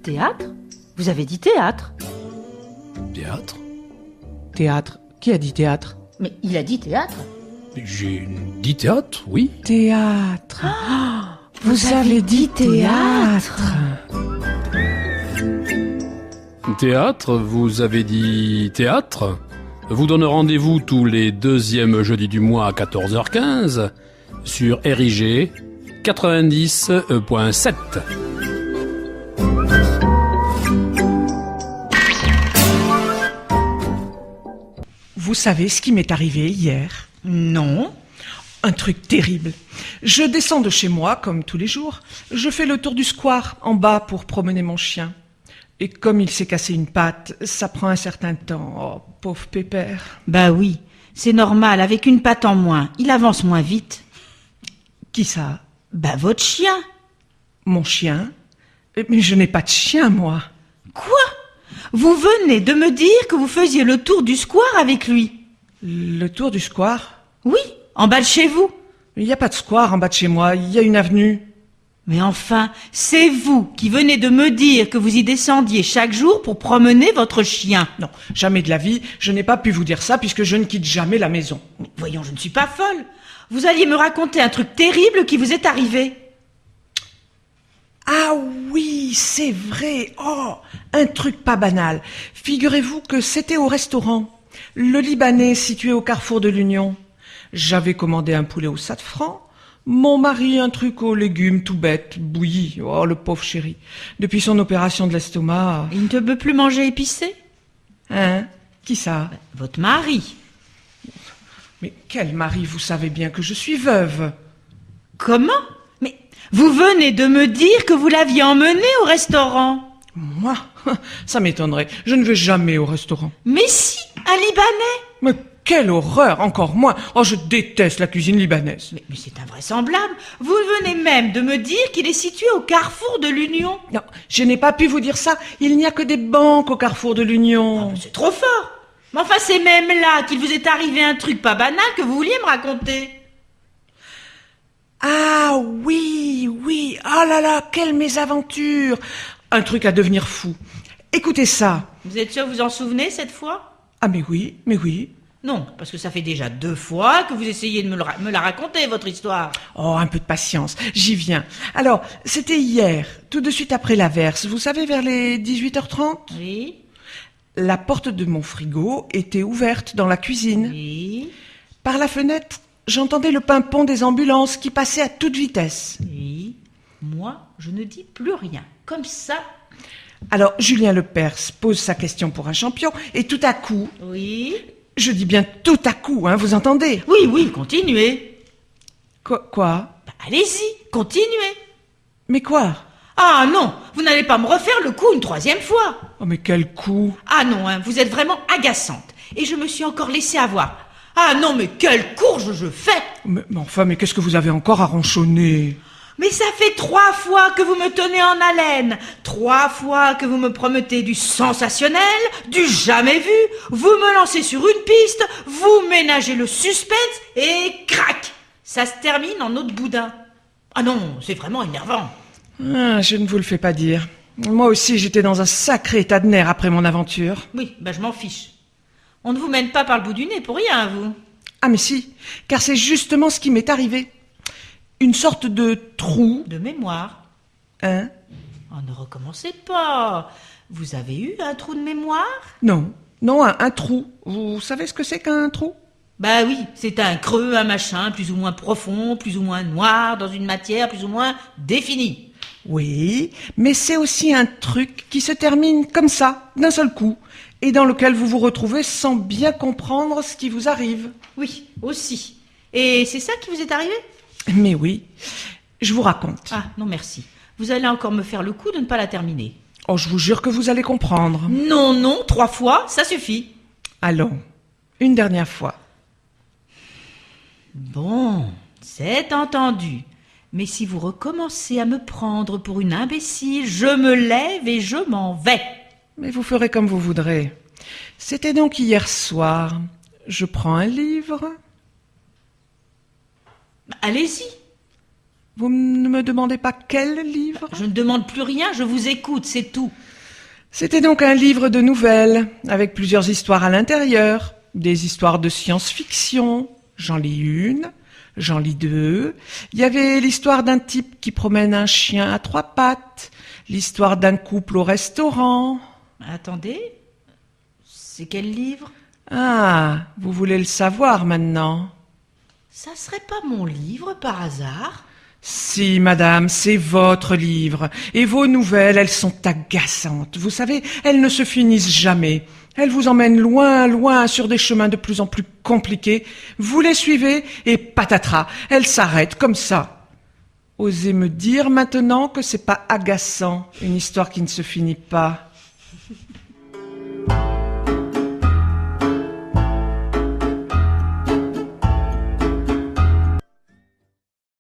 Théâtre? Vous avez dit théâtre? Théâtre? Théâtre. Qui a dit théâtre? Mais il a dit théâtre. J'ai dit théâtre, oui. Théâtre. Vous avez dit théâtre. Théâtre, vous avez dit théâtre. Vous donne rendez-vous tous les deuxièmes jeudis du mois à 14h15 sur RIG 90.7. Vous savez ce qui m'est arrivé hier? Non. Un truc terrible. Je descends de chez moi, comme tous les jours. Je fais le tour du square, en bas, pour promener mon chien. Et comme il s'est cassé une patte, ça prend un certain temps. Oh, pauvre pépère. Bah oui, c'est normal, avec une patte en moins. Il avance moins vite. Qui ça? Bah votre chien. Mon chien? Mais je n'ai pas de chien, moi. Quoi? Vous venez de me dire que vous faisiez le tour du square avec lui? Le tour du square? Oui, en bas de chez vous. Il n'y a pas de square en bas de chez moi, il y a une avenue. Mais enfin, c'est vous qui venez de me dire que vous y descendiez chaque jour pour promener votre chien. Non, jamais de la vie, je n'ai pas pu vous dire ça puisque je ne quitte jamais la maison. Mais voyons, je ne suis pas folle. Vous alliez me raconter un truc terrible qui vous est arrivé. Ah oui, c'est vrai. Oh, un truc pas banal. Figurez-vous que c'était au restaurant, le Libanais situé au carrefour de l'Union. J'avais commandé un poulet au safran, mon mari un truc aux légumes tout bête, bouilli. Oh, le pauvre chéri. Depuis son opération de l'estomac... Il ne peut plus manger épicé? Hein? Qui ça? Votre mari. Mais quel mari? Vous savez bien que je suis veuve. Comment? Mais vous venez de me dire que vous l'aviez emmené au restaurant. Moi? Ça m'étonnerait. Je ne vais jamais au restaurant. Mais si, un Libanais. Mais quelle horreur, encore moins. Oh, je déteste la cuisine libanaise. Mais c'est invraisemblable. Vous venez même de me dire qu'il est situé au carrefour de l'Union. Non, je n'ai pas pu vous dire ça. Il n'y a que des banques au carrefour de l'Union. Ah, c'est trop fort. Mais enfin, c'est même là qu'il vous est arrivé un truc pas banal que vous vouliez me raconter. Ah oui, oui. Oh là là, quelle mésaventure. Un truc à devenir fou. Écoutez ça. Vous êtes sûr que vous en souvenez cette fois? Ah mais oui, mais oui. Non, parce que ça fait déjà 2 fois que vous essayez de me la raconter, votre histoire. Oh, un peu de patience, j'y viens. Alors, c'était hier, tout de suite après l'averse, vous savez, vers les 18h30 ? Oui. La porte de mon frigo était ouverte dans la cuisine. Oui. Par la fenêtre, j'entendais le pimpon des ambulances qui passaient à toute vitesse. Oui. Moi, je ne dis plus rien. Comme ça. Alors, Julien Lepers pose sa question pour un champion, et tout à coup... Oui. Je dis bien tout à coup, hein, vous entendez ? Oui, continuez. Quoi ? Bah, allez-y, continuez. Mais quoi ? Ah non, vous n'allez pas me refaire le coup une 3e fois. Oh mais quel coup ? Ah non, hein, vous êtes vraiment agaçante. Et je me suis encore laissée avoir. Ah non, mais quelle courge je fais. Mais enfin, mais qu'est-ce que vous avez encore à ronchonner ? Mais ça fait 3 fois que vous me tenez en haleine. 3 fois que vous me promettez du sensationnel, du jamais vu. Vous me lancez sur une piste, vous ménagez le suspense et crac, ça se termine en eau de boudin. Ah non, c'est vraiment énervant. Ah, je ne vous le fais pas dire. Moi aussi, j'étais dans un sacré état de nerfs après mon aventure. Oui, je m'en fiche. On ne vous mène pas par le bout du nez pour rien, vous. Ah mais si, car c'est justement ce qui m'est arrivé. Une sorte de trou. De mémoire. Hein ? Oh, ne recommencez pas. Vous avez eu un trou de mémoire ? Non, un trou. Vous savez ce que c'est qu'un trou ? Bah oui, c'est un creux, un machin, plus ou moins profond, plus ou moins noir, dans une matière plus ou moins définie. Oui, mais c'est aussi un truc qui se termine comme ça, d'un seul coup, et dans lequel vous vous retrouvez sans bien comprendre ce qui vous arrive. Oui, aussi. Et c'est ça qui vous est arrivé ? Mais oui, je vous raconte. Ah, non merci. Vous allez encore me faire le coup de ne pas la terminer. Oh, je vous jure que vous allez comprendre. Non, 3 fois, ça suffit. Allons, une dernière fois. Bon, c'est entendu. Mais si vous recommencez à me prendre pour une imbécile, je me lève et je m'en vais. Mais vous ferez comme vous voudrez. C'était donc hier soir. Je prends un livre. Allez-y. Vous ne me demandez pas quel livre? Je ne demande plus rien, je vous écoute, c'est tout. C'était donc un livre de nouvelles, avec plusieurs histoires à l'intérieur. Des histoires de science-fiction. J'en lis une, j'en lis deux. Il y avait l'histoire d'un type qui promène un chien à 3 pattes. L'histoire d'un couple au restaurant. Attendez, c'est quel livre? Ah, vous voulez le savoir maintenant? Ça serait pas mon livre par hasard? Si, madame, c'est votre livre. Et vos nouvelles, elles sont agaçantes. Vous savez, elles ne se finissent jamais. Elles vous emmènent loin, loin sur des chemins de plus en plus compliqués. Vous les suivez et patatras, elles s'arrêtent comme ça. Osez me dire maintenant que c'est pas agaçant, une histoire qui ne se finit pas.